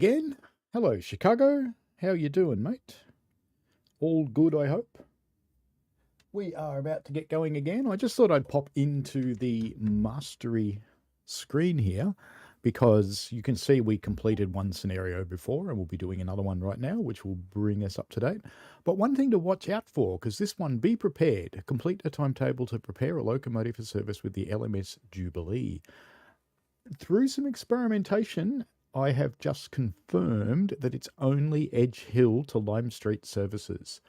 again. Hello, Chicago. How you doing, mate? All good, I hope. We are about to get going again. I just thought I'd pop into the mastery screen here because you can see we completed one scenario before and we'll be doing another one right now, which will bring us up to date. But one thing to watch out for, because this one, be prepared. Complete a timetable to prepare a locomotive for service with the LMS Jubilee. Through some experimentation, I have just confirmed that it's only Edge Hill to Lime Street services.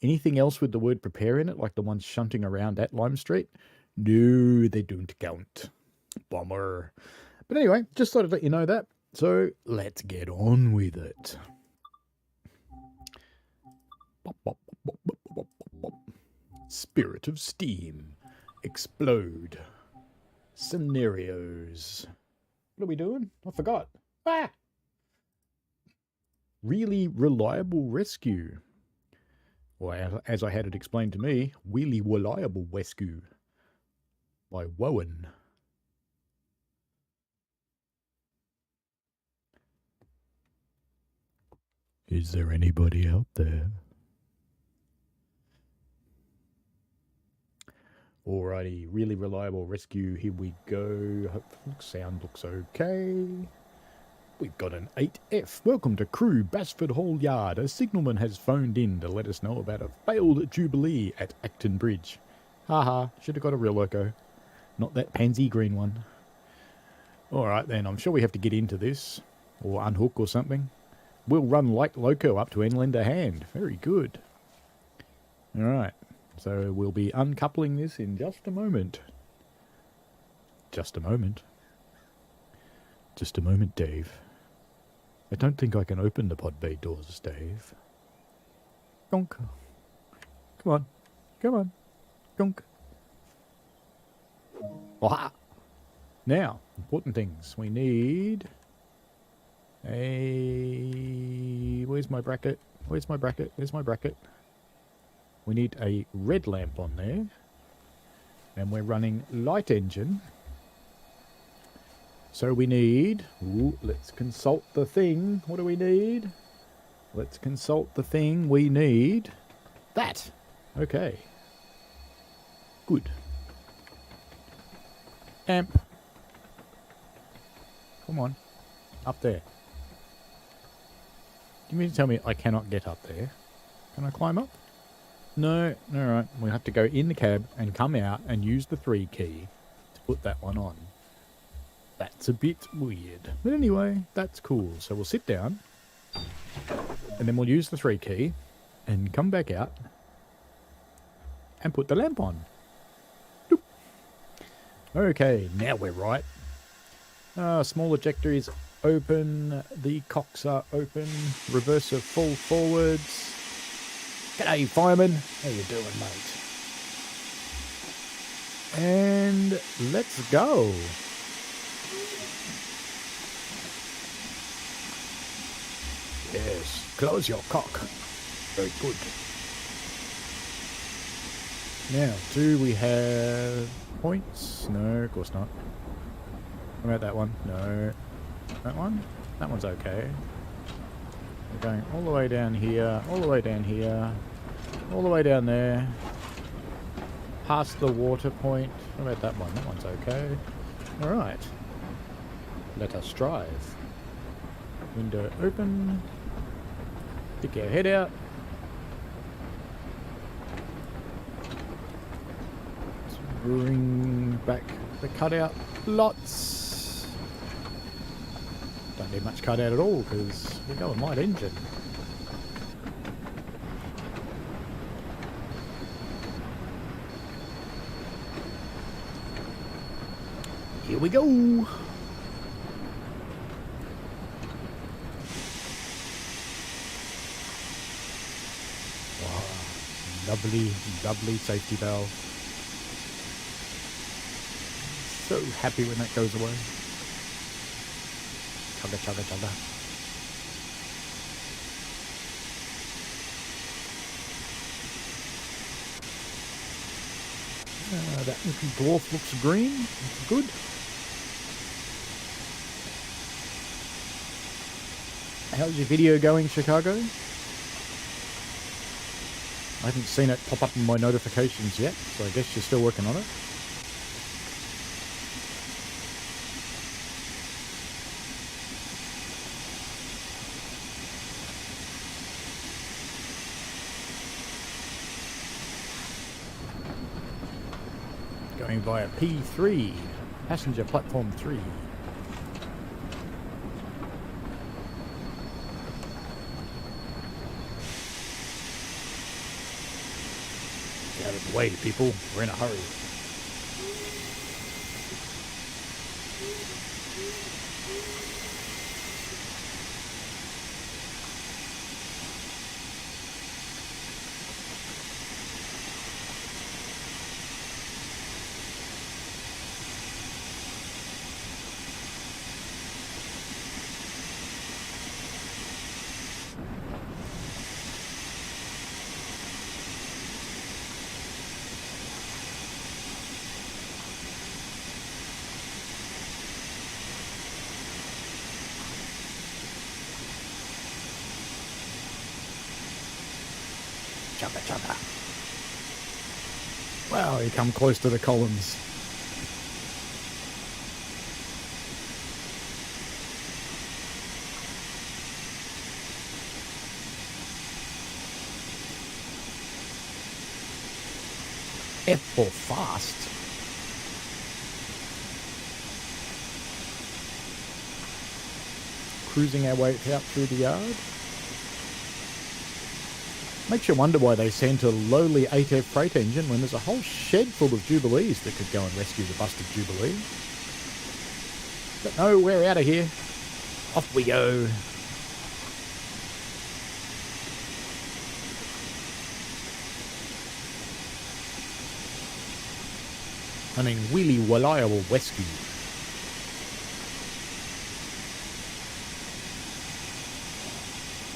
Anything else with the word prepare in it, like the ones shunting around at Lime Street? No, they don't count. Bummer. But anyway, just thought I'd let you know that. So let's get on with it. Spirit of Steam. Explode. Scenarios. What are we doing? I forgot. Really reliable rescue. Or as I had it explained to me, really reliable rescue by Wowen. Is there anybody out there? Alrighty, really reliable rescue. Here we go. Hopefully sound looks okay. We've got an 8F. Welcome to Crew Basford Hall Yard. A signalman has phoned in to let us know about a failed Jubilee at Acton Bridge. Haha, should have got a real loco. Not that pansy green one. Alright then, I'm sure we have to get into this. Or unhook or something. We'll run light loco up to end a hand. Very good. Alright, so we'll be uncoupling this in just a moment. Just a moment. Just a moment, Dave. I don't think I can open the pod bay doors, Dave. Gonk. Come on. Come on. Gonk. Aha! Now, important things. We need a... Where's my bracket? Where's my bracket? Where's my bracket? We need a red lamp on there. And we're running light engine. So we need... Ooh, let's consult the thing. What do we need? Let's consult the thing. We need... that. Okay. Good. Amp. Come on. Up there. Do you mean to tell me I cannot get up there? Can I climb up? No. Alright. We'll have to go in the cab and come out and use the 3 key to put that one on. That's a bit weird. But anyway, that's cool. So we'll sit down. And then we'll use the 3 key. And come back out. And put the lamp on. Doop. Okay, now we're right. Small ejector is open. The cocks are open. Reverser full forwards. G'day, fireman. How you doing, mate? And let's go. Yes, close your cock. Very good. Now, do we have points? No, of course not. What about that one? No. That one? That one's okay. We're going all the way down here, all the way down here, all the way down there. Past the water point. What about that one? That one's okay. Alright. Let us drive. Window open. Stick our head out. Let's bring back the cutout. Lots. Don't need much cutout at all because we're going light engine. Here we go. Lovely, lovely safety valve. So happy when that goes away. Chugga, chugga, chugga. That little dwarf looks green. That's good. How's your video going, Chicago? I haven't seen it pop up in my notifications yet, so I guess you're still working on it. Going via P3, passenger platform 3. Get out of the way, people. We're in a hurry. Chugga chugga. Wow, you come close to the columns. F for fast. Cruising our way out through the yard. Makes you wonder why they sent a lowly 8F freight engine when there's a whole shed full of Jubilees that could go and rescue the busted Jubilee. But no, we're out of here. Off we go. I mean, really reliable rescue.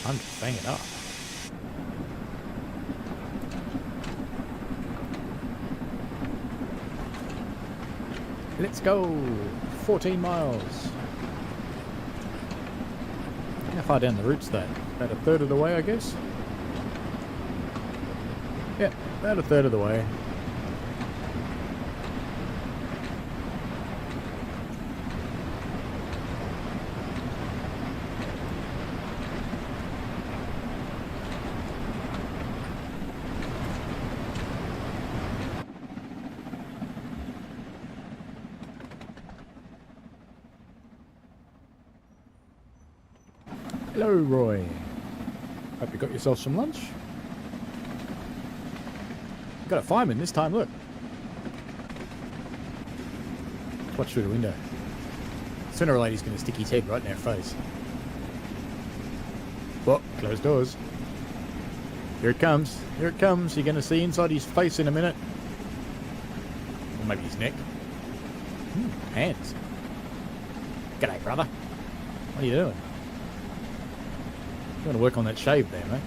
Time to bang it up. Let's go! 14 miles. How far down the route's that? About a third of the way, I guess? Yeah, about a third of the way. Hello, Roy. Hope you got yourself some lunch. Got a fireman this time, look. Watch through the window. Sooner or later he's going to stick his head right in our face. Well, closed doors. Here it comes. Here it comes. You're going to see inside his face in a minute. Or maybe his neck. Hands. G'day, brother. What are you doing? You want to work on that shave there, mate.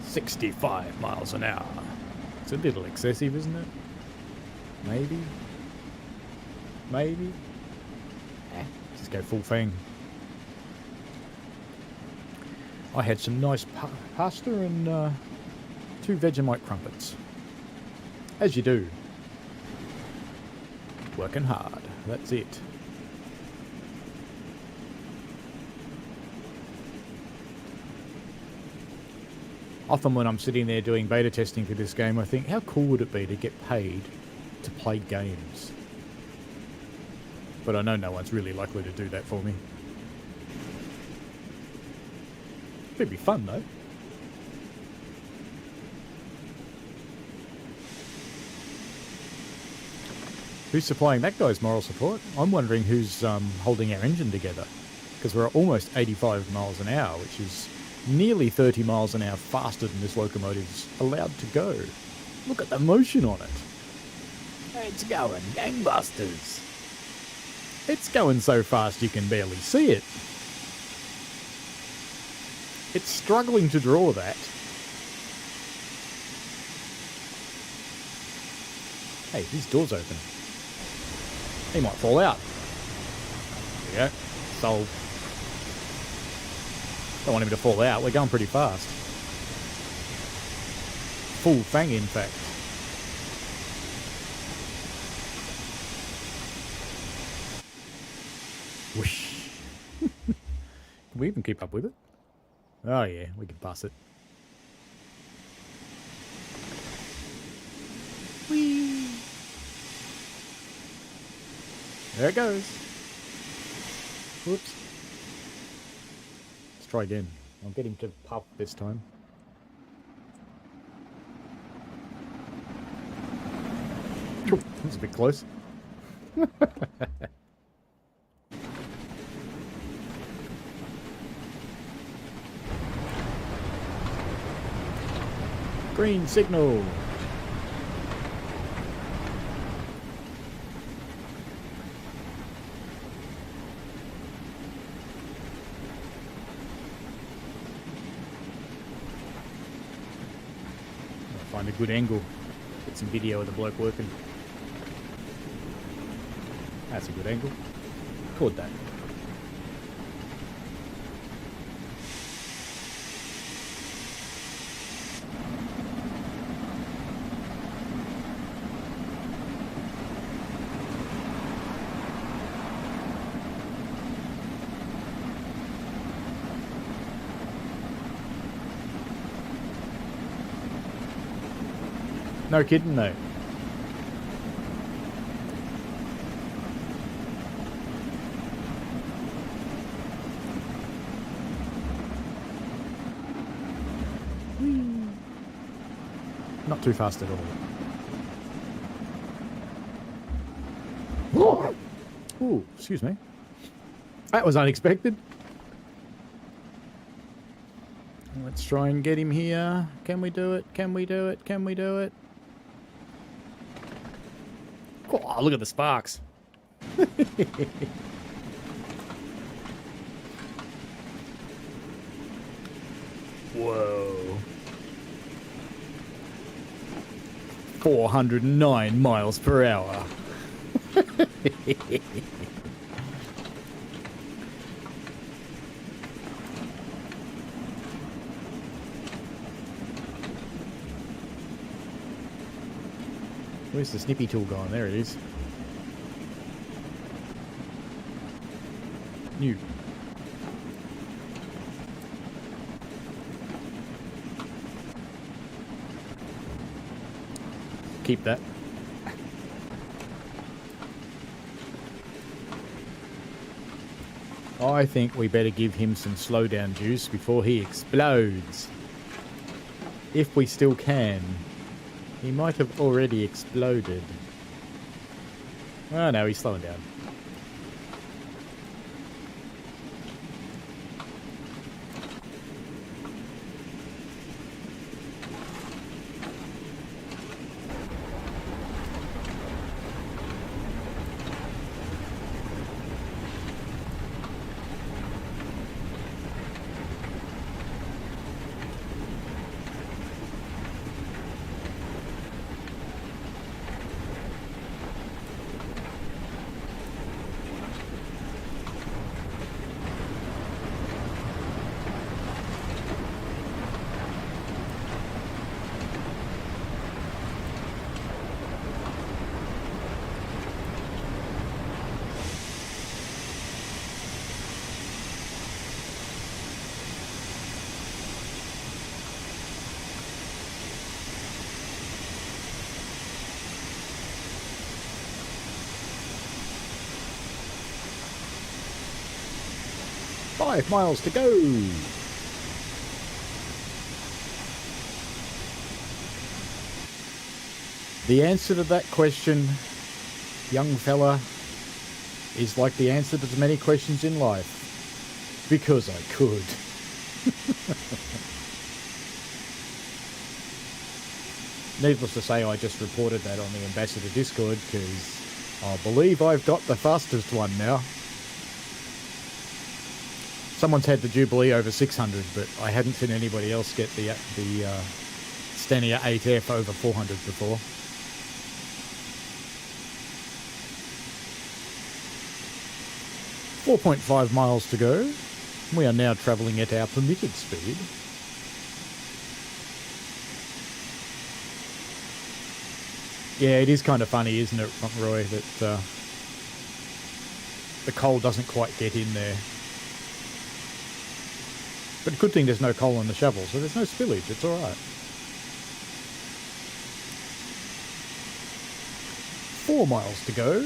65 miles an hour. It's a little excessive, isn't it? Maybe. Maybe. Just go full fang. I had some nice pasta and 2 Vegemite crumpets. As you do. Working hard. That's it. Often when I'm sitting there doing beta testing for this game, I think, how cool would it be to get paid to play games? But I know no one's really likely to do that for me. It'd be fun, though. Who's supplying that guy's moral support? I'm wondering who's holding our engine together. Because we're at almost 85 miles an hour, which is nearly 30 miles an hour faster than this locomotive's allowed to go. Look at the motion on it. It's going gangbusters. It's going so fast you can barely see it. It's struggling to draw that. Hey, his door's open. He might fall out. There we go. Sold. Don't want him to fall out. We're going pretty fast. Full fang, in fact. Whoosh. Can we even keep up with it? Oh yeah, we can pass it. Whee! There it goes. Whoops. Let's try again. I'll get him to puff this time. That was a bit close. Green signal. Find a good angle. Get some video of the bloke working. That's a good angle. Record that. No kidding, though. Not too fast at all. Ooh, excuse me. That was unexpected. Let's try and get him here. Can we do it? Can we do it? Can we do it? Oh, look at the sparks. Whoa. 409 miles per hour. Where's the snippy tool gone? There it is. New. Keep that. I think we better give him some slowdown juice before he explodes. If we still can. He might have already exploded. Oh no, he's slowing down. Five miles to go. The answer to that question, young fella, is like the answer to many questions in life. Because I could. Needless to say, I just reported that on the Ambassador Discord because I believe I've got the fastest one now. Someone's had the Jubilee over 600, but I hadn't seen anybody else get the Stania 8F over 400 before. 4.5 miles to go. We are now travelling at our permitted speed. Yeah, it is kind of funny, isn't it, Roy, that the coal doesn't quite get in there. But good thing there's no coal on the shovel, so there's no spillage. It's all right. 4 miles to go.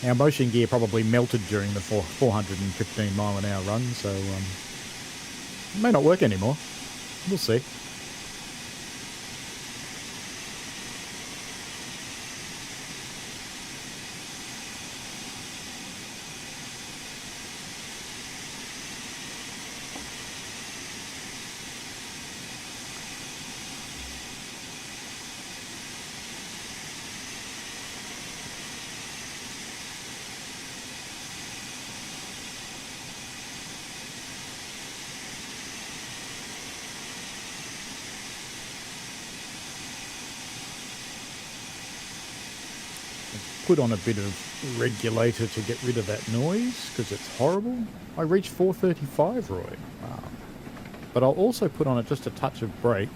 Our motion gear probably melted during the 415 mile an hour run, so it may not work anymore. We'll see. Put on a bit of regulator to get rid of that noise because it's horrible. I reached 435, Roy. Wow. But I'll also put on it just a touch of brake,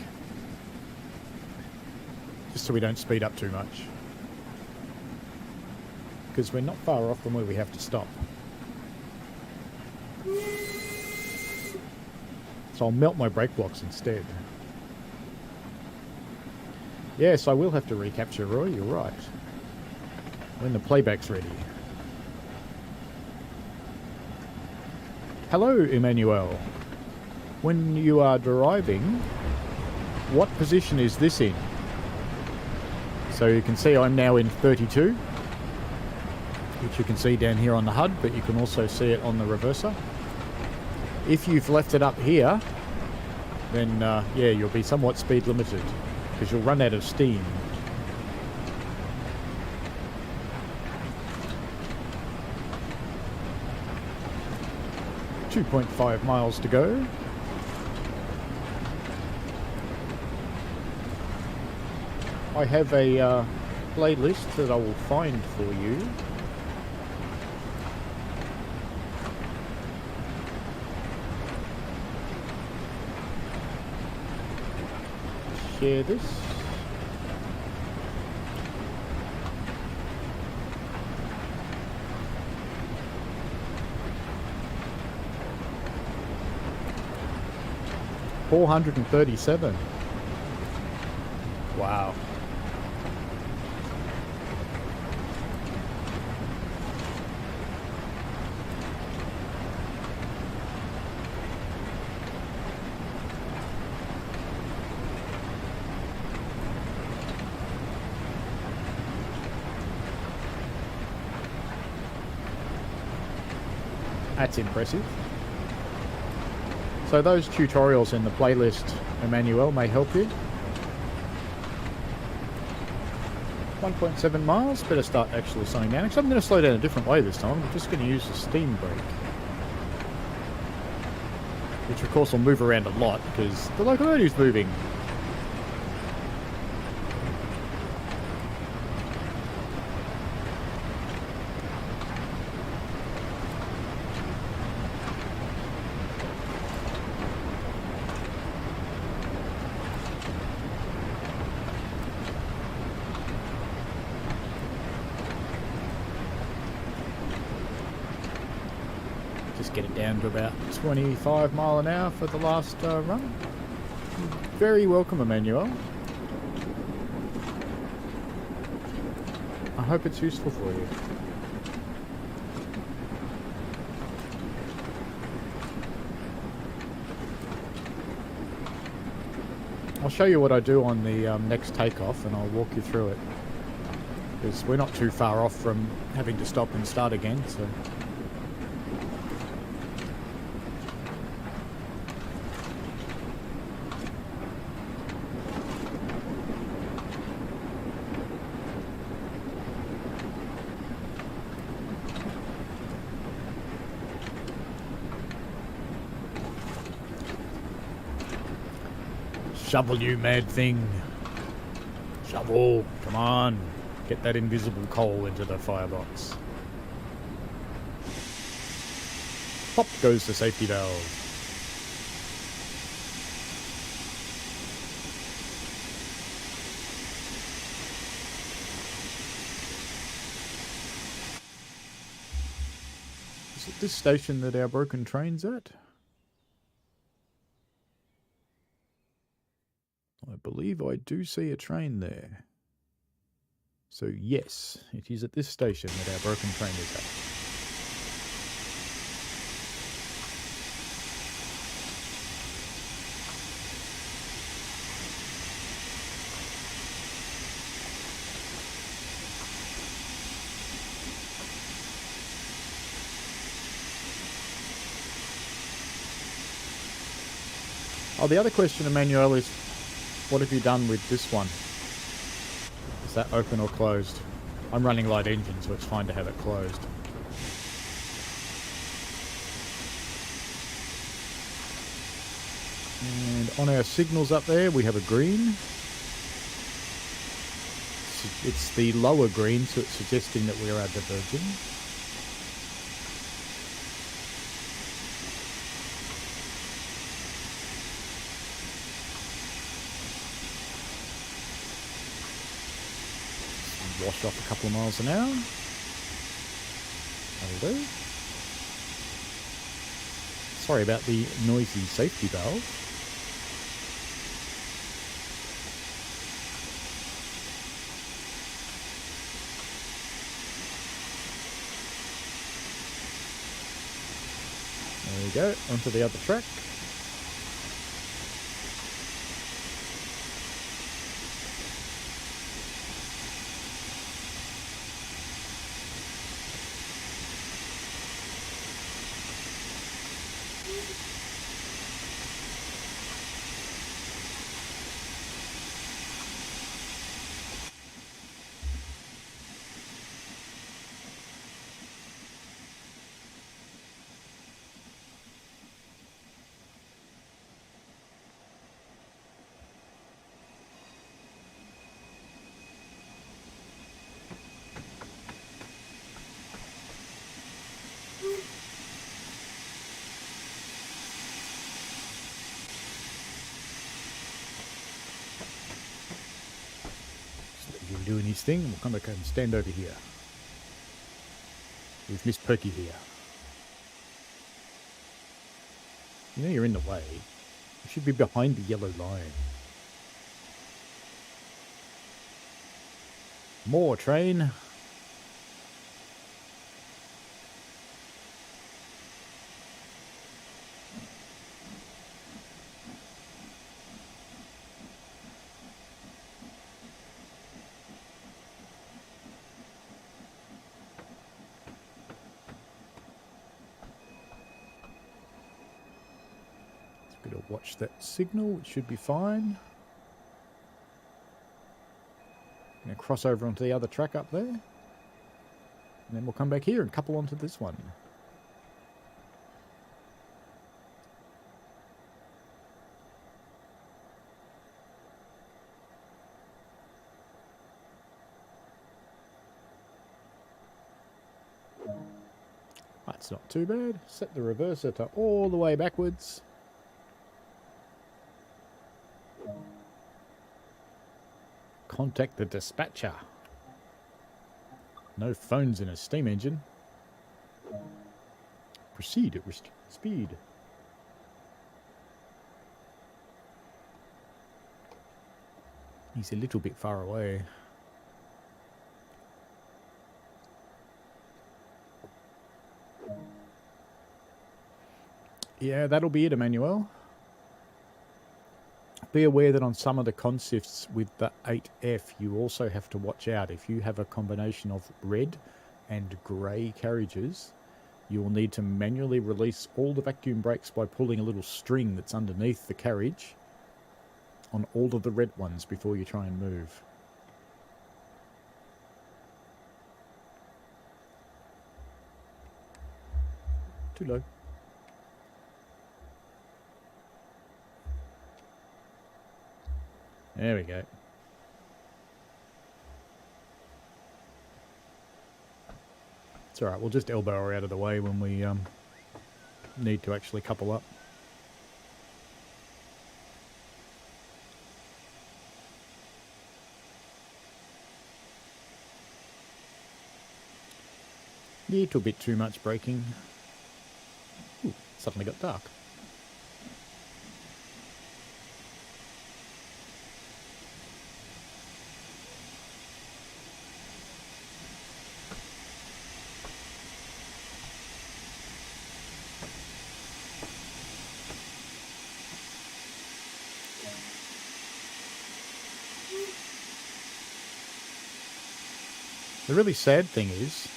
just so we don't speed up too much, because we're not far off from where we have to stop. So I'll melt my brake blocks instead. Yes, I will have to recapture, Roy, you're right. When the playback's ready. Hello, Emmanuel. When you are driving, what position is this in? So you can see I'm now in 32, which you can see down here on the HUD, but you can also see it on the reverser. If you've left it up here, then yeah, you'll be somewhat speed limited because you'll run out of steam. .5 miles to go. I have a playlist that I will find for you. Share this. $437. Wow. That's impressive. So those tutorials in the playlist, Emmanuel, may help you. 1.7 miles, better start actually slowing down. Actually, I'm going to slow down a different way this time. I'm just going to use the steam brake. Which of course will move around a lot because the locomotive's moving. Get it down to about 25 mile an hour for the last run. Very welcome, Emmanuel. I hope it's useful for you. I'll show you what I do on the next takeoff and I'll walk you through it. Because we're not too far off from having to stop and start again, so... Shovel, you mad thing. Shovel, come on. Get that invisible coal into the firebox. Pop goes the safety valve. Is it this station that our broken train's at? I believe I do see a train there. So yes, it is at this station that our broken train is at. Oh, the other question, Emmanuel, is what have you done with this one? Is that open or closed? I'm running light engine, so it's fine to have it closed. And on our signals up there, we have a green. It's the lower green, so it's suggesting that we are diverging. Wash off a couple of miles an hour. That'll do. Sorry about the noisy safety valve. There we go, onto the other track. Doing his thing, and we'll come back and stand over here with Miss Perky here. You know you're in the way. You should be behind the yellow line. More train. Watch that signal, it should be fine. Gonna cross over onto the other track up there. And then we'll come back here and couple onto this one. That's not too bad. Set the reverser to all the way backwards. Contact the dispatcher. No phones in a steam engine. Proceed at restricted speed. He's a little bit far away. Yeah, that'll be it, Emmanuel. Be aware that on some of the consifts with the 8F, you also have to watch out. If you have a combination of red and grey carriages, you will need to manually release all the vacuum brakes by pulling a little string that's underneath the carriage on all of the red ones before you try and move. Too low. There we go. It's alright, we'll just elbow her out of the way when we need to actually couple up. Little bit too much braking. Ooh, suddenly got dark. The really sad thing is,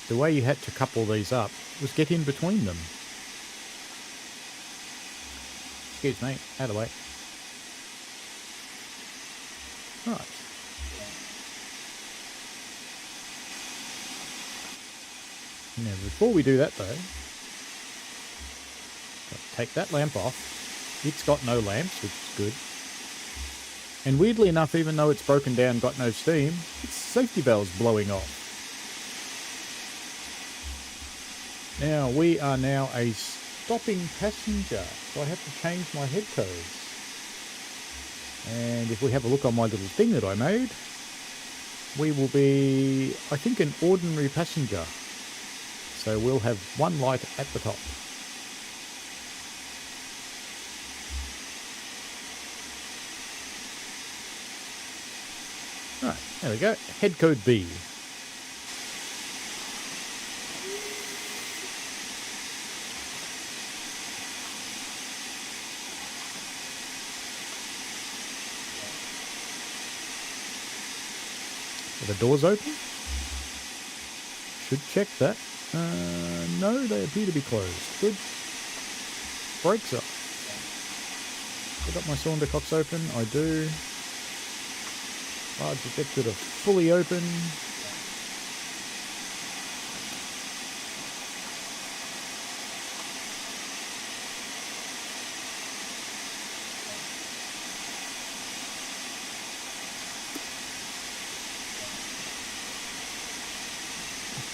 the way you had to couple these up was get in between them. Excuse me, out of the way. Right. Now, before we do that though, take that lamp off. It's got no lamps, which is good. And weirdly enough, even though it's broken down, got no steam, its safety valve's blowing off. Now, we are now a stopping passenger, so I have to change my head codes. And if we have a look on my little thing that I made, we will be, I think, an ordinary passenger. So we'll have one light at the top. Right, there we go. Head code B. Are the doors open? Should check that. No, they appear to be closed. Good. Brakes up. I've got my cylinder cocks open. I do. Large ejector are fully open.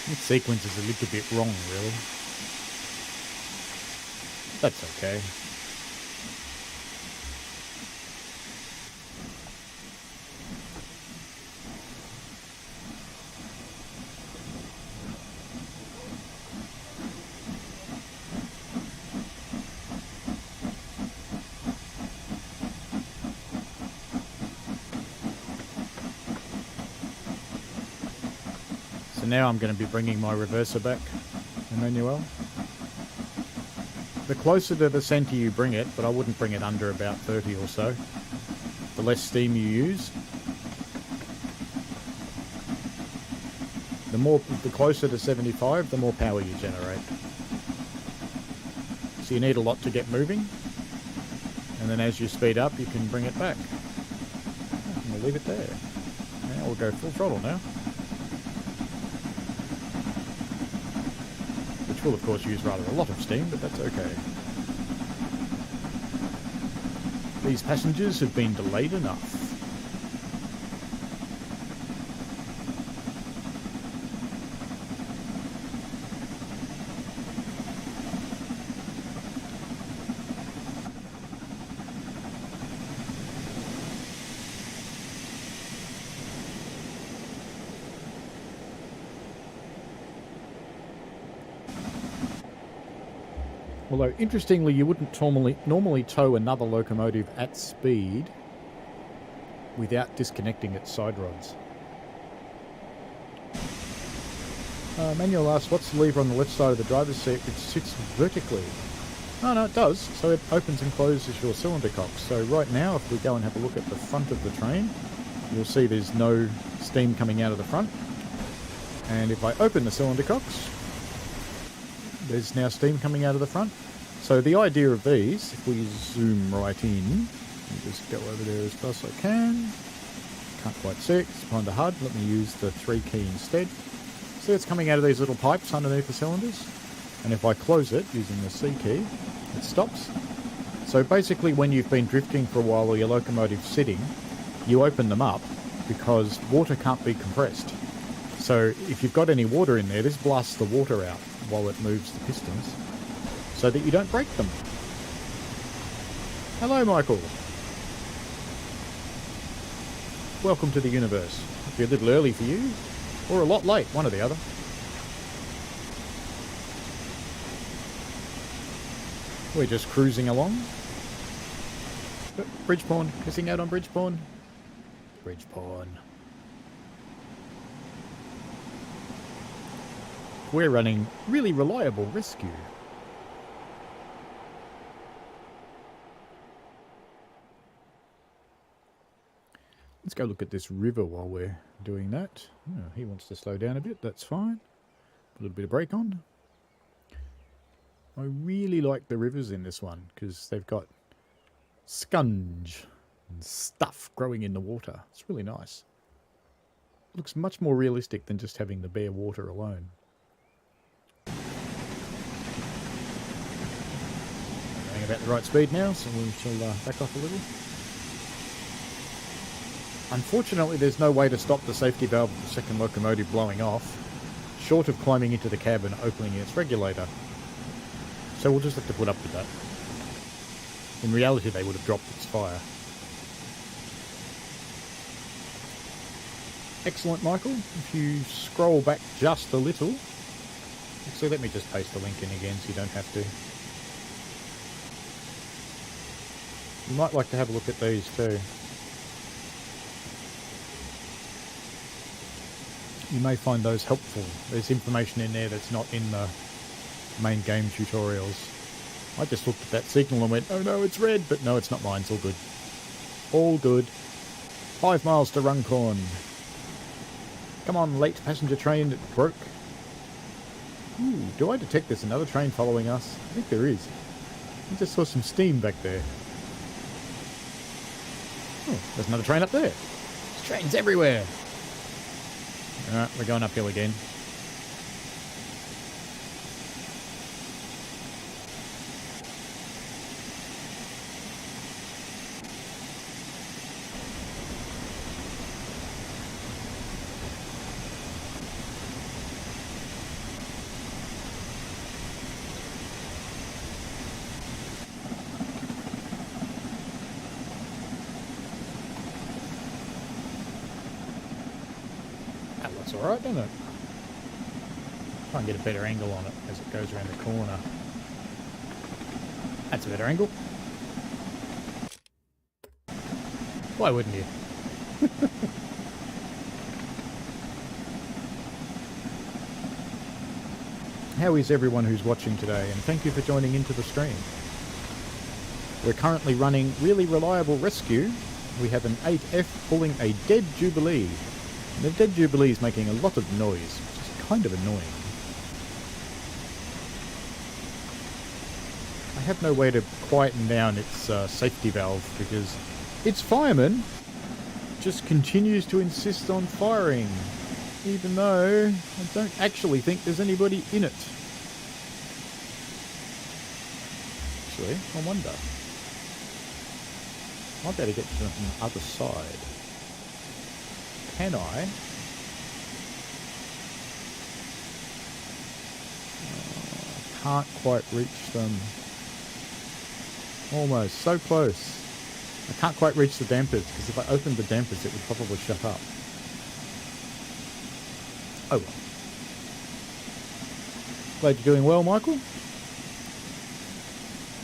This sequence is a little bit wrong, really. That's okay. Now I'm going to be bringing my reverser back, Emmanuel. The closer to the centre you bring it, but I wouldn't bring it under about 30 or so, the less steam you use. The closer to 75, the more power you generate. So you need a lot to get moving, and then as you speed up, you can bring it back. And we'll leave it there. Now we'll go full throttle now. Which will of course use rather a lot of steam, but that's okay. These passengers have been delayed enough. Although, interestingly, you wouldn't normally tow another locomotive at speed without disconnecting its side rods. Manuel asks, what's the lever on the left side of the driver's seat which sits vertically? Oh, no, it does. So it opens and closes your cylinder cocks. So right now, if we go and have a look at the front of the train, you'll see there's no steam coming out of the front. And if I open the cylinder cocks, there's now steam coming out of the front. So the idea of these, if we zoom right in, and just go over there as fast as I can. Can't quite see it, it's behind the HUD. Let me use the 3 key instead. See, it's coming out of these little pipes underneath the cylinders. And if I close it using the C key, it stops. So basically when you've been drifting for a while or your locomotive's sitting, you open them up because water can't be compressed. So if you've got any water in there, this blasts the water out while it moves the pistons so that you don't break them. Hello, Michael. Welcome to the universe. It'll be a little early for you, or a lot late, one or the other. We're just cruising along. Bridge pawn. Missing out on bridge pawn. Bridge pawn. We're running really reliable rescue. Let's go look at this river while we're doing that. Oh, he wants to slow down a bit. That's fine. Put a little bit of brake on. I really like the rivers in this one because they've got sponge and stuff growing in the water. It's really nice. Looks much more realistic than just having the bare water alone. Going about the right speed now, so we shall back off a little. Unfortunately, there's no way to stop the safety valve of the second locomotive blowing off, short of climbing into the cab and opening its regulator. So we'll just have to put up with that. In reality, they would have dropped its fire. Excellent, Michael. If you scroll back just a little... Actually, let me just paste the link in again so you don't have to. You might like to have a look at these too. You may find those helpful. There's information in there that's not in the main game tutorials. I just looked at that signal and went, oh no, it's red, but no, it's not mine, it's all good. All good. 5 miles to Runcorn. Come on, late passenger train, it broke. Ooh, do I detect there's another train following us? I think there is. I just saw some steam back there. Oh, there's another train up there. There's trains everywhere. Alright, we're going uphill again. Alright, doesn't it? Try and get a better angle on it as it goes around the corner. That's a better angle. Why wouldn't you? How is everyone who's watching today? And thank you for joining into the stream. We're currently running really reliable rescue. We have an 8F pulling a dead Jubilee. The dead Jubilee is making a lot of noise, which is kind of annoying. I have no way to quieten down its safety valve because its fireman just continues to insist on firing, even though I don't actually think there's anybody in it. Actually, I wonder. I better get to the other side. Can I? Can't quite reach them. Almost. So close. I can't quite reach the dampers, because if I opened the dampers it would probably shut up. Oh well. Glad you're doing well, Michael.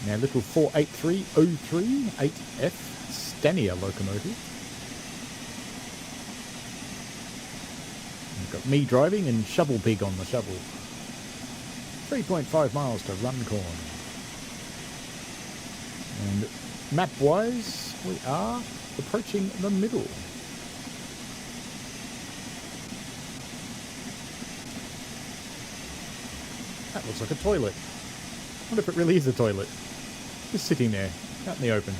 Now, little 48303 8F Stania locomotive. Got me driving and Shovel Pig on the shovel. 3.5 miles to Runcorn. And map-wise, we are approaching the middle. That looks like a toilet. I wonder if it really is a toilet. Just sitting there, out in the open.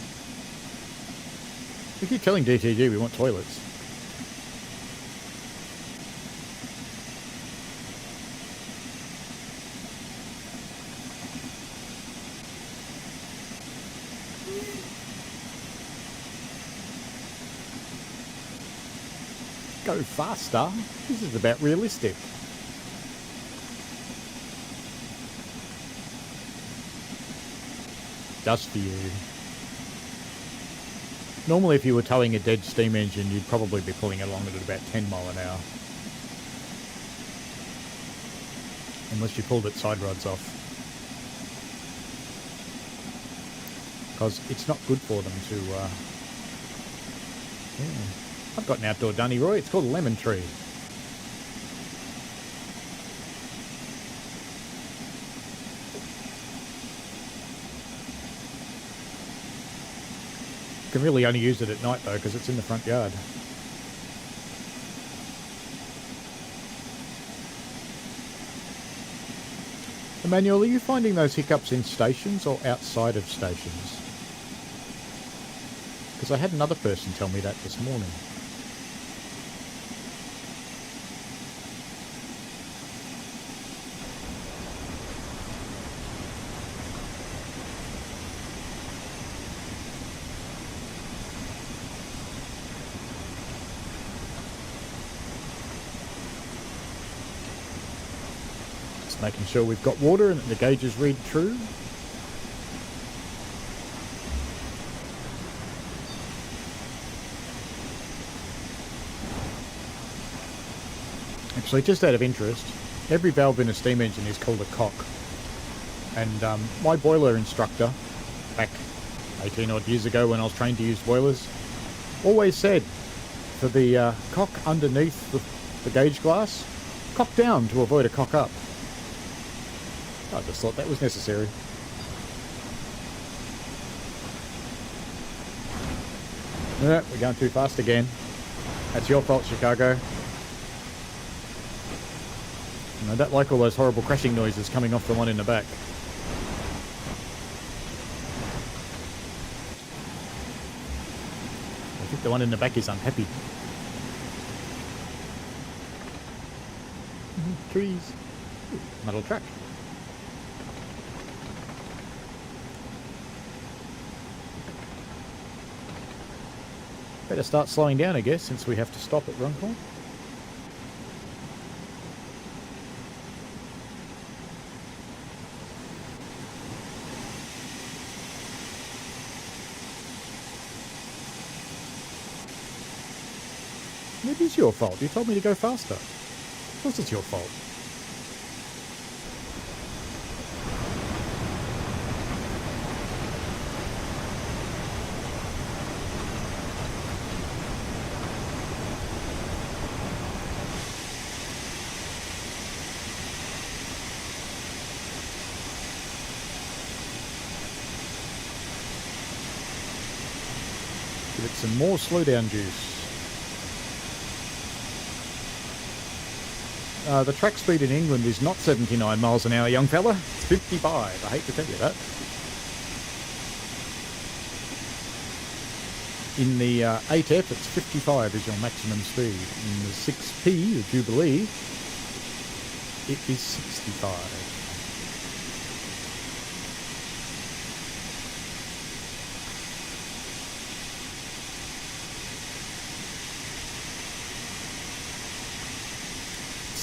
We keep telling DTG we want toilets. Go faster? This is about realistic. Just for you. Normally if you were towing a dead steam engine, you'd probably be pulling it along at about 10 mile an hour. Unless you pulled its side rods off. Because it's not good for them to... yeah. I've got an outdoor dunny, Roy. It's called a lemon tree. You can really only use it at night though, because it's in the front yard. Emmanuel, are you finding those hiccups in stations or outside of stations? Because I had another person tell me that this morning. Just making sure we've got water and that the gauges read true. Actually, just out of interest, every valve in a steam engine is called a cock. And my boiler instructor, back 18 odd years ago when I was trained to use boilers, always said for the cock underneath the gauge glass, cock down to avoid a cock up. I just thought that was necessary. We're going too fast again. That's your fault, Chicago. I don't like all those horrible crashing noises coming off the one in the back. I think the one in the back is unhappy. Trees. Ooh, metal truck. Better start slowing down, I guess, since we have to stop at Runcorn. It is your fault. You told me to go faster. Of course it's your fault. Give it some more slowdown juice. The track speed in England is not 79 miles an hour, young fella. It's 55. I hate to tell you that. In the 8F, it's 55 is your maximum speed. In the 6P, the Jubilee, it is 65.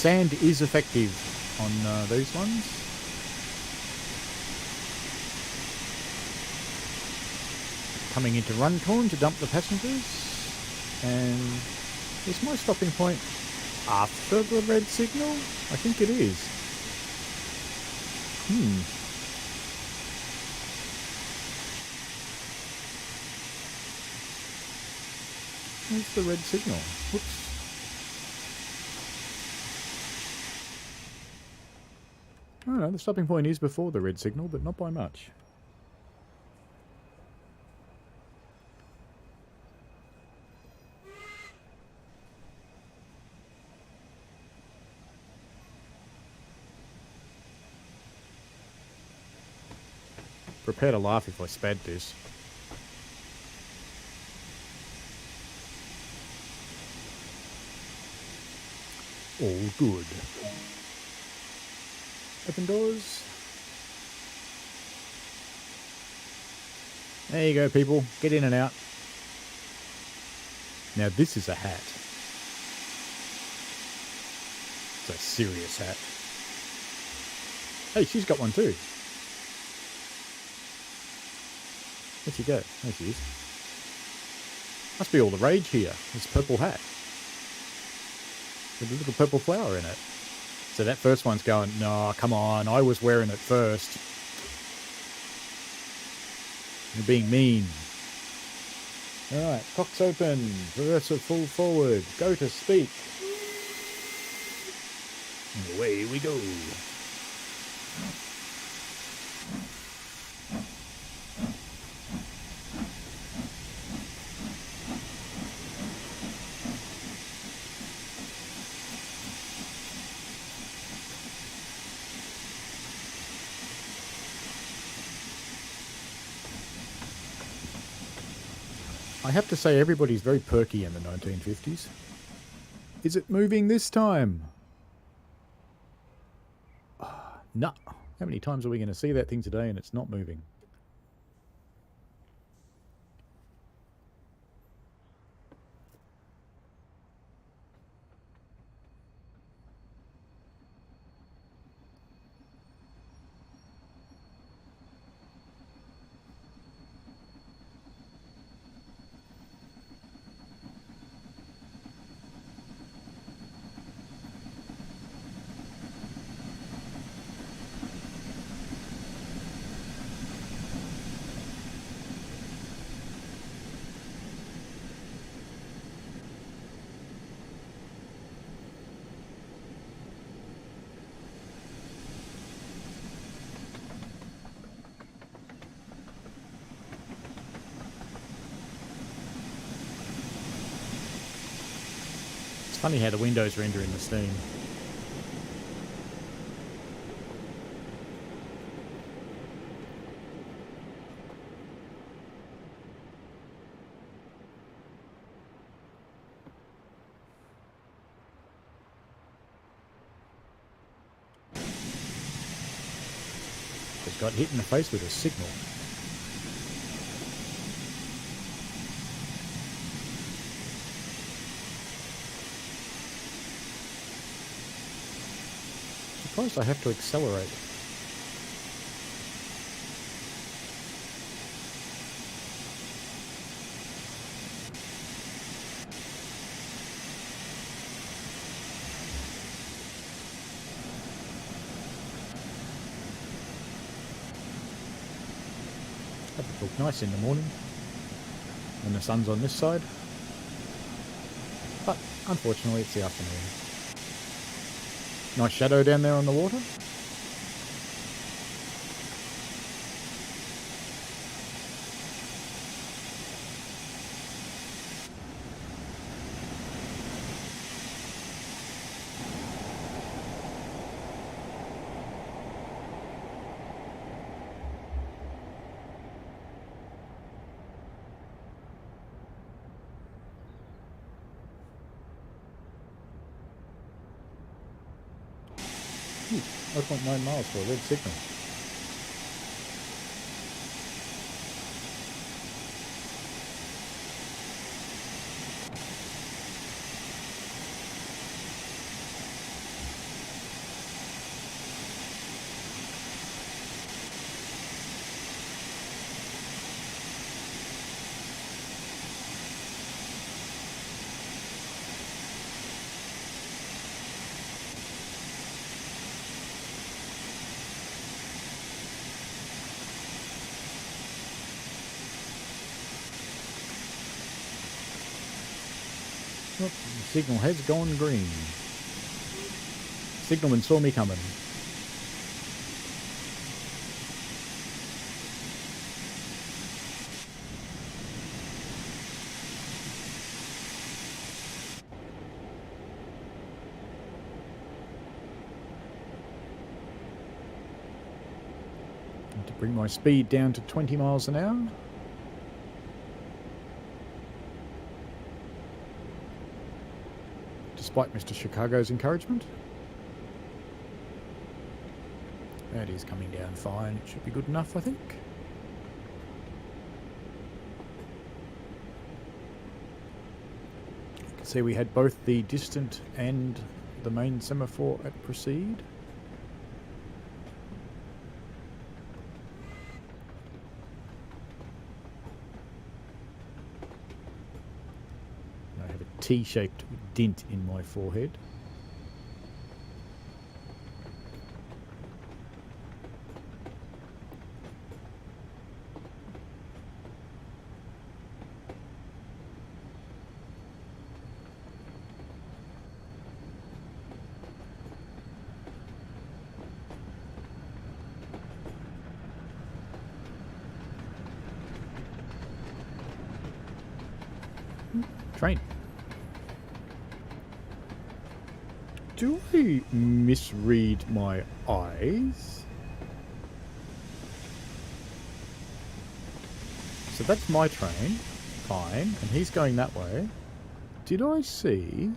Sand is effective on these ones. Coming into Runcorn to dump the passengers. And is my stopping point after the red signal? I think it is. Where's the red signal? Whoops. Oh no, the stopping point is before the red signal, but not by much. Prepare to laugh if I spad this. All good. Open doors. There you go, people. Get in and out. Now this is a hat. It's a serious hat. Hey, she's got one too. Where'd she go? There she is. Must be all the rage here. This purple hat. With a little purple flower in it. So that first one's going, no, come on, I was wearing it first. You're being mean. Alright, cocks open. Reverse of full forward. Go to speak. And away we go. I have to say everybody's very perky in the 1950s. Is it moving this time? No. How many times are we going to see that thing today and it's not moving? Funny how the windows render in the steam. Just got hit in the face with a signal. Surprised I have to accelerate. That would look nice in the morning when the sun's on this side, but unfortunately it's the afternoon. Nice shadow down there on the water. Ooh, 0.9 miles for a red signal. Oh, the signal has gone green. Signalman saw me coming. Need to bring my speed down to 20 miles an hour. Despite Mr. Chicago's encouragement. That is coming down fine. It should be good enough, I think. You can see we had both the distant and the main semaphore at proceed. I have a T-shaped dent in my forehead. Train. Do I misread my eyes? So that's my train. Fine. And he's going that way. Did I see...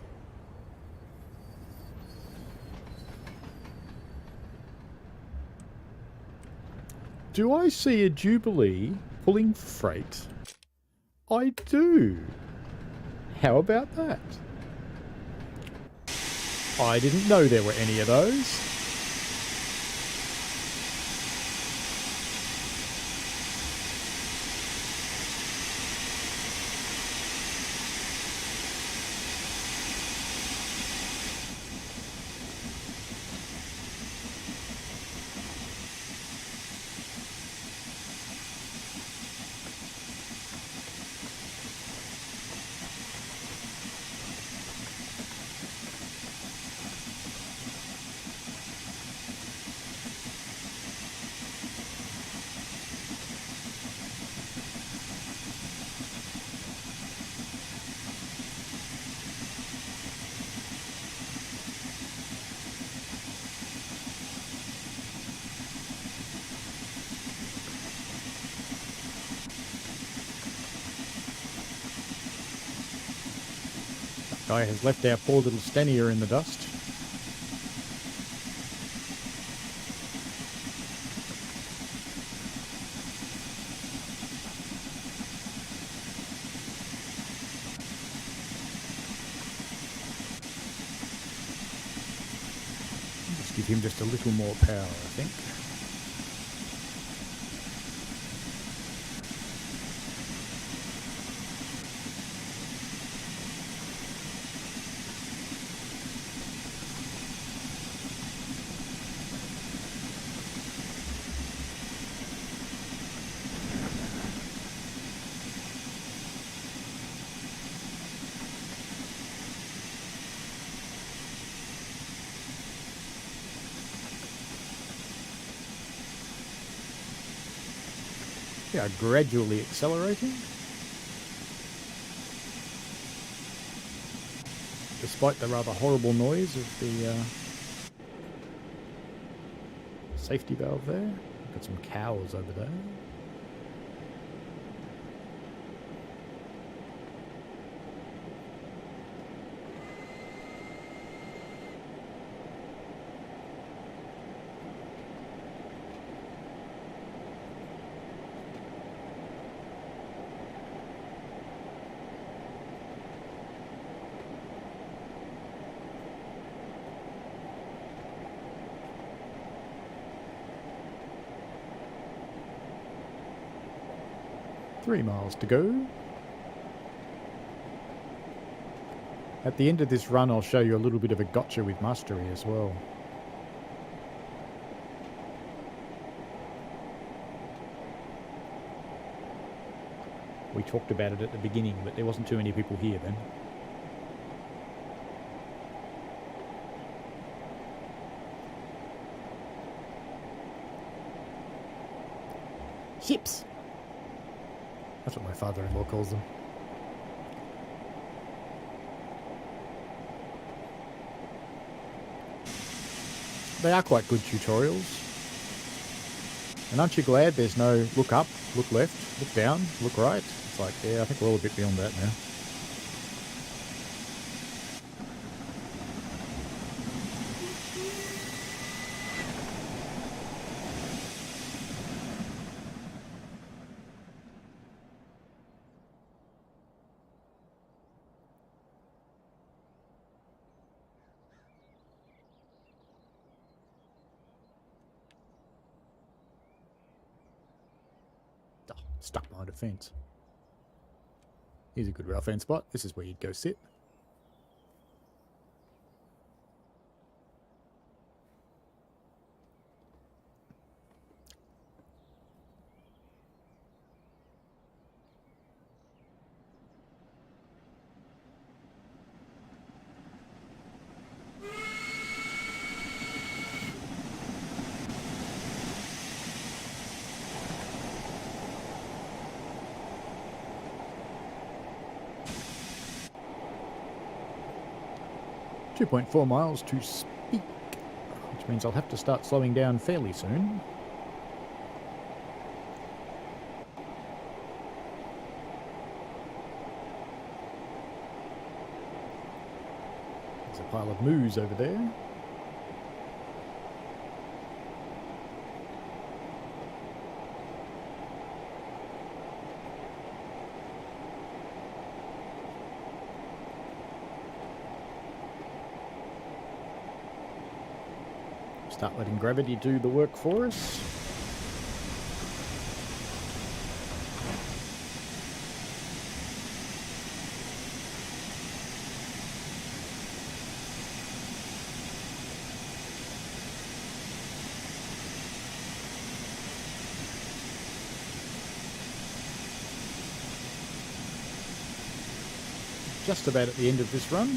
Do I see a Jubilee pulling freight? I do. How about that? I didn't know there were any of those. Guy has left our poor little Stanier in the dust. Just give him just a little more power, I think. We are gradually accelerating. Despite the rather horrible noise of the safety valve there. Got some cows over there. Three miles to go. At the end of this run, I'll show you a little bit of a gotcha with mastery as well. We talked about it at the beginning, but there wasn't too many people here then. Ships! That's what my father-in-law calls them. They are quite good tutorials. And aren't you glad there's no look up, look left, look down, look right? It's like, yeah, I think we're all a bit beyond that now. Stuck behind a fence. Here's a good rail fan spot. This is where you'd go sit. .4 miles to speak, which means I'll have to start slowing down fairly soon. There's a pile of moose over there. Start letting gravity do the work for us. Just about at the end of this run.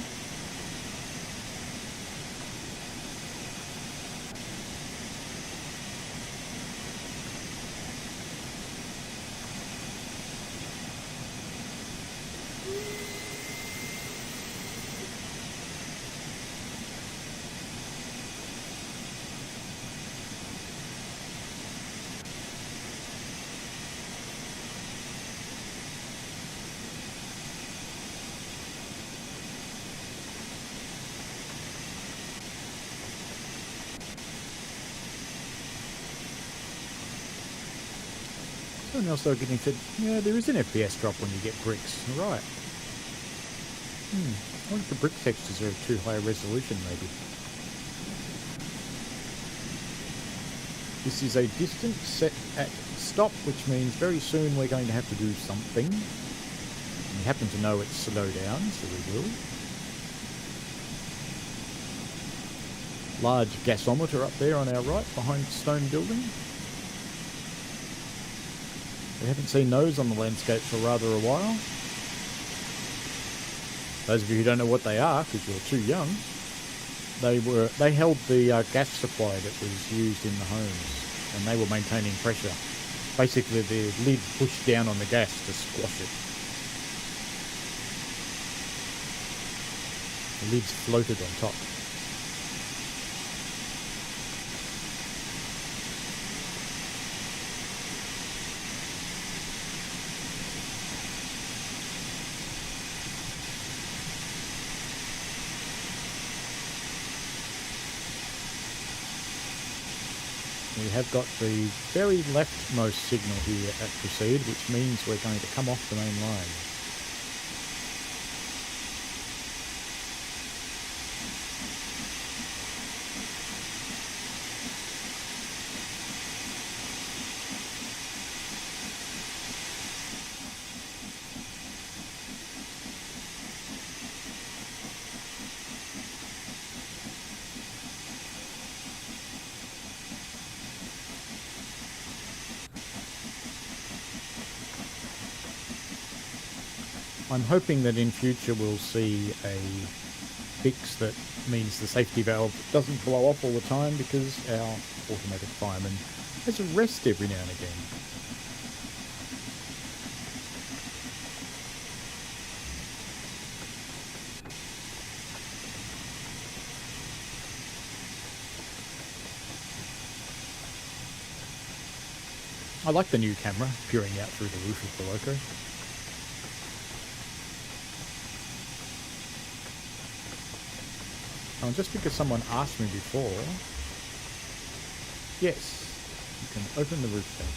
Someone else though getting said, yeah, there is an FPS drop when you get bricks. Right. I wonder if the brick textures are of too high a resolution, maybe. This is a distance set at stop, which means very soon we're going to have to do something. We happen to know it's slow down, so we will. Large gasometer up there on our right, behind the stone building. We haven't seen those on the landscape for rather a while. Those of you who don't know what they are, because you're too young, they held the gas supply that was used in the homes, and they were maintaining pressure. Basically, the lid pushed down on the gas to squash it. The lids floated on top. We have got the very leftmost signal here at Proceed, which means we're going to come off the main line. I'm hoping that in future we'll see a fix that means the safety valve doesn't blow off all the time, because our automatic fireman has a rest every now and again. I like the new camera peering out through the roof of the loco. Oh, just because someone asked me before, yes, you can open the roof vent.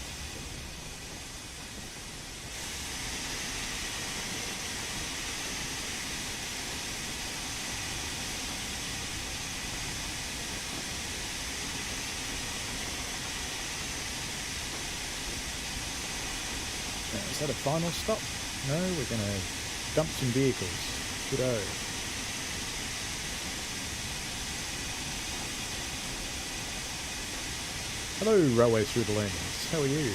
Is that a final stop? No, we're going to dump some vehicles. Good-o. Hello, Railway Through the Lands. How are you?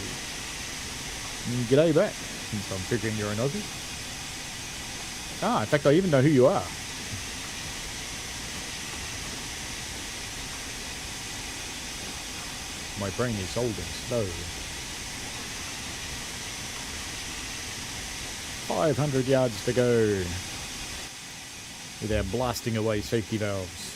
G'day back, since I'm figuring you're an Aussie. Ah, in fact, I even know who you are. My brain is old and slow. 500 yards to go with our blasting away safety valves.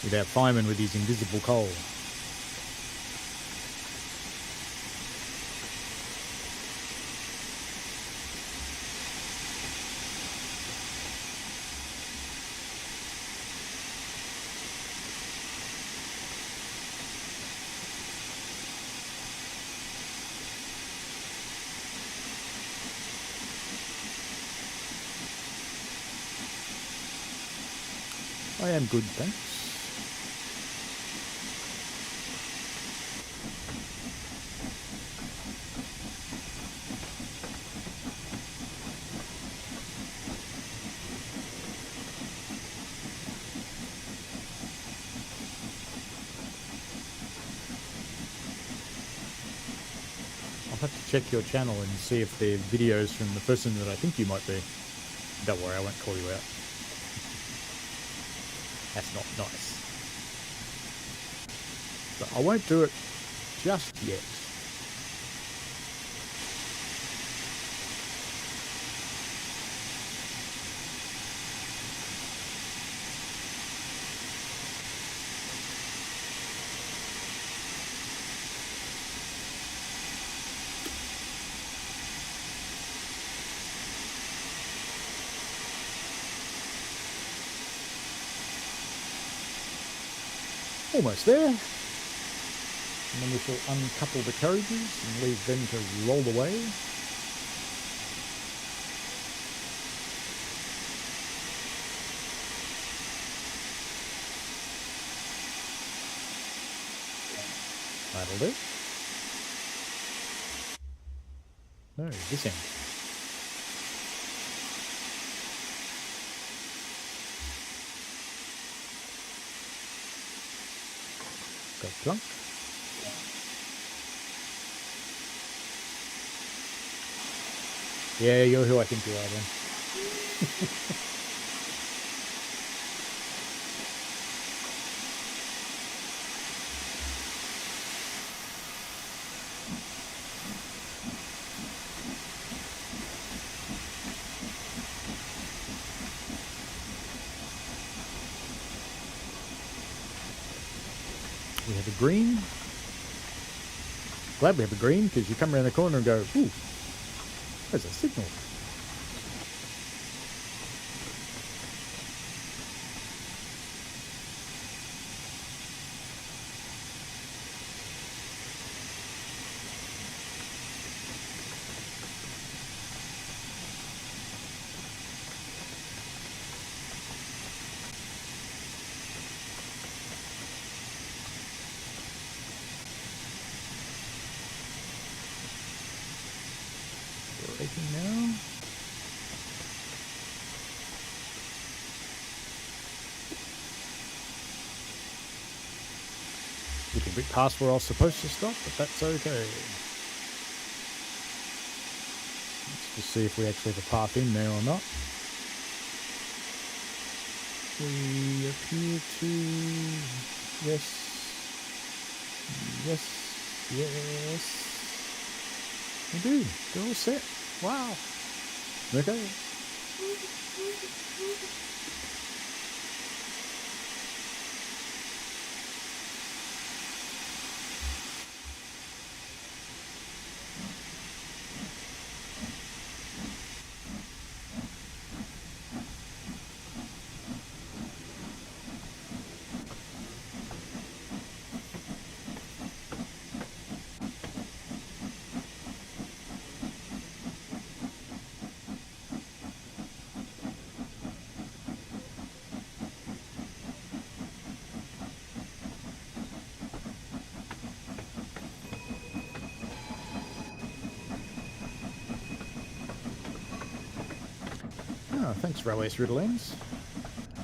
With our fireman with his invisible coal. I am good, thanks. I'll have to check your channel and see if they're videos from the person that I think you might be. Don't worry, I won't call you out. That's not nice. But I won't do it just yet. Almost there. And then we shall uncouple the carriages and leave them to roll away. That'll do. No, this end. Go plunk. Yeah, you're who I think you are then. We have a green. Glad we have a green, because you come around the corner and go, ooh, there's a signal. Braking now. Looking a bit past where I was supposed to stop, but that's okay. Let's just see if we actually have a path in there or not. We appear to... Yes. Yes. Yes. We do. They're all set. Wow. Okay. Thanks, Roas Riddlings.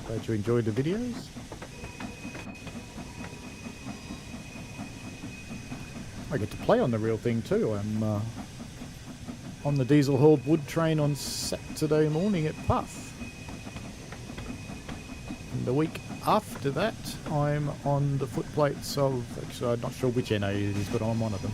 Glad you enjoyed the videos. I get to play on the real thing too. I'm on the diesel hauled wood train on Saturday morning at Puff. And the week after that, I'm on the footplates of... Actually, I'm not sure which NA it is, but I'm one of them.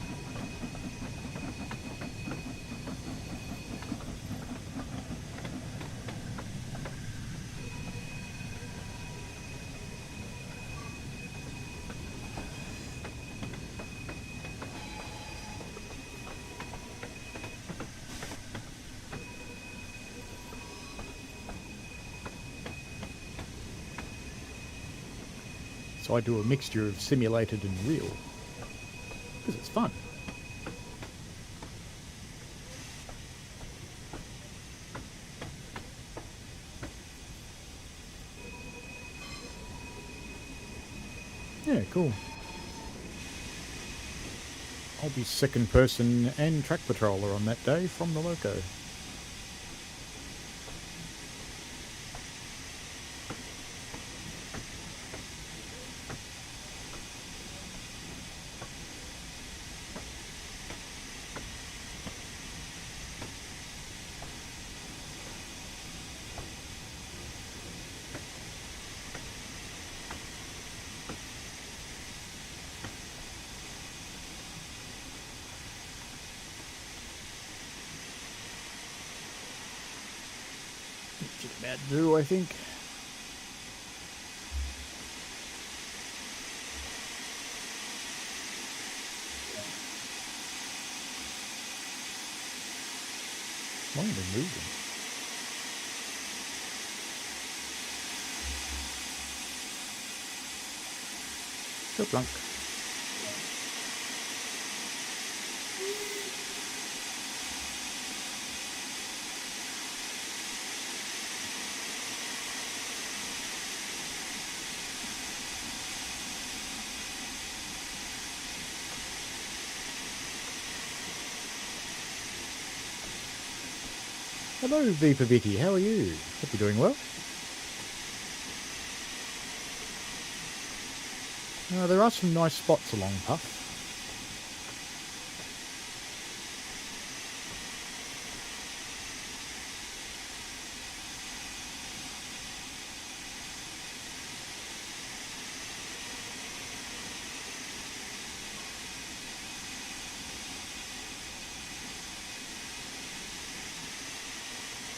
So I do a mixture of simulated and real, because it's fun. Yeah, cool. I'll be second person and track patroller on that day from the loco. Just about do, I think. Why are they moving? So plunk. Hello, Vipa Vicky, how are you? Hope you're doing well. There are some nice spots along Puff.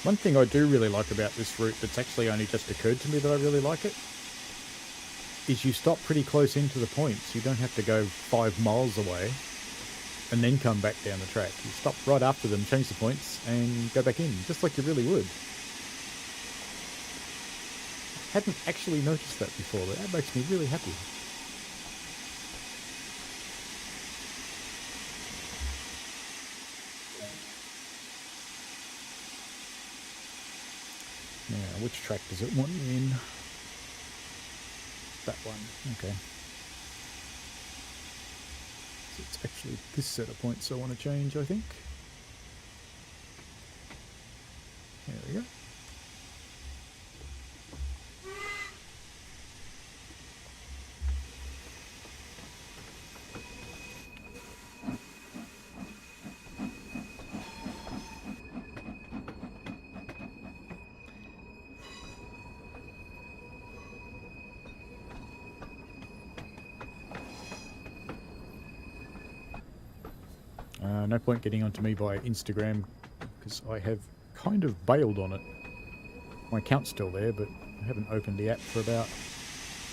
One thing I do really like about this route that's actually only just occurred to me that I really like it is you stop pretty close into the points. You don't have to go 5 miles away and then come back down the track. You stop right after them, change the points and go back in, just like you really would. Hadn't actually noticed that before, but that makes me really happy. Now, which track does it want me in? That one, okay. So it's actually this set of points I want to change, I think. There we go. No point getting onto me by Instagram because I have kind of bailed on it. My account's still there, but I haven't opened the app for about,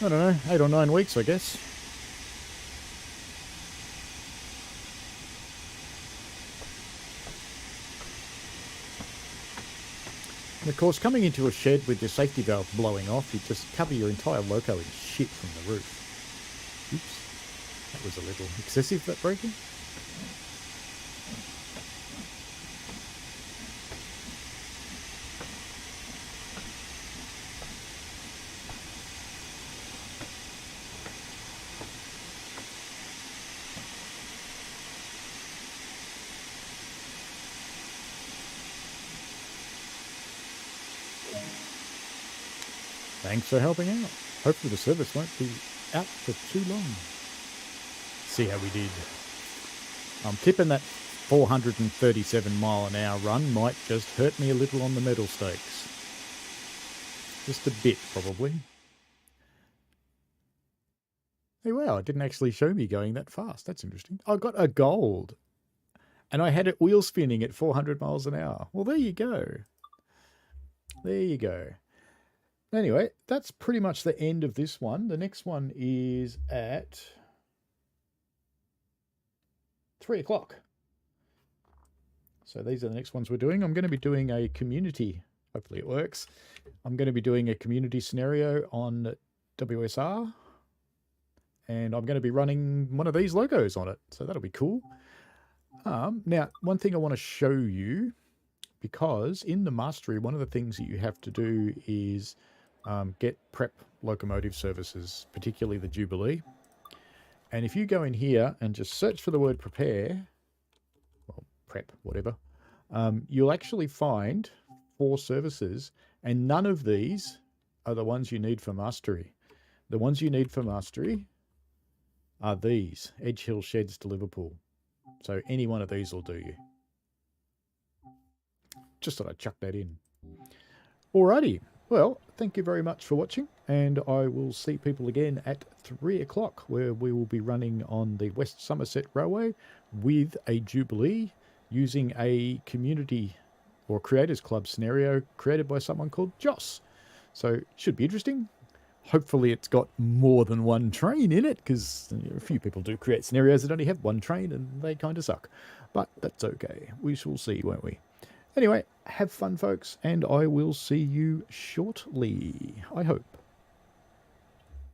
I don't know, 8 or 9 weeks, I guess. And of course, coming into a shed with your safety valve blowing off, you just cover your entire loco in shit from the roof. Oops, that was a little excessive, that braking. Thanks for helping out. Hopefully the service won't be out for too long. See how we did. I'm tipping that 437 mile an hour run might just hurt me a little on the medal stakes. Just a bit, probably. Hey, wow, it didn't actually show me going that fast. That's interesting. I got a gold. And I had it wheel spinning at 400 miles an hour. Well, there you go. There you go. Anyway, that's pretty much the end of this one. The next one is at 3 o'clock. So these are the next ones we're doing. I'm going to be doing a community. Hopefully it works. I'm going to be doing a community scenario on WSR. And I'm going to be running one of these logos on it. So that'll be cool. Now, one thing I want to show you, because in the mastery, one of the things that you have to do is get prep locomotive services, particularly the Jubilee. And if you go in here and just search for the word prepare, well, prep, whatever, you'll actually find 4 services, and none of these are the ones you need for mastery. The ones you need for mastery are these, Edge Hill Sheds to Liverpool. So any one of these will do you. Just thought I'd chuck that in. Alrighty. Well, thank you very much for watching, and I will see people again at 3 o'clock, where we will be running on the West Somerset Railway with a Jubilee using a community or Creators Club scenario created by someone called Joss. So it should be interesting. Hopefully it's got more than one train in it, because a few people do create scenarios that only have one train and they kind of suck. But that's okay. We shall see, won't we? Anyway, have fun, folks, and I will see you shortly, I hope.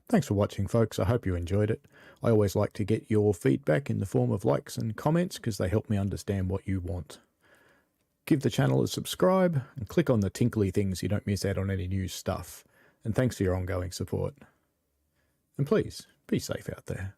Thanks for watching, folks. I hope you enjoyed it. I always like to get your feedback in the form of likes and comments, because they help me understand what you want. Give the channel a subscribe and click on the tinkly things so you don't miss out on any new stuff. And thanks for your ongoing support. And please, be safe out there.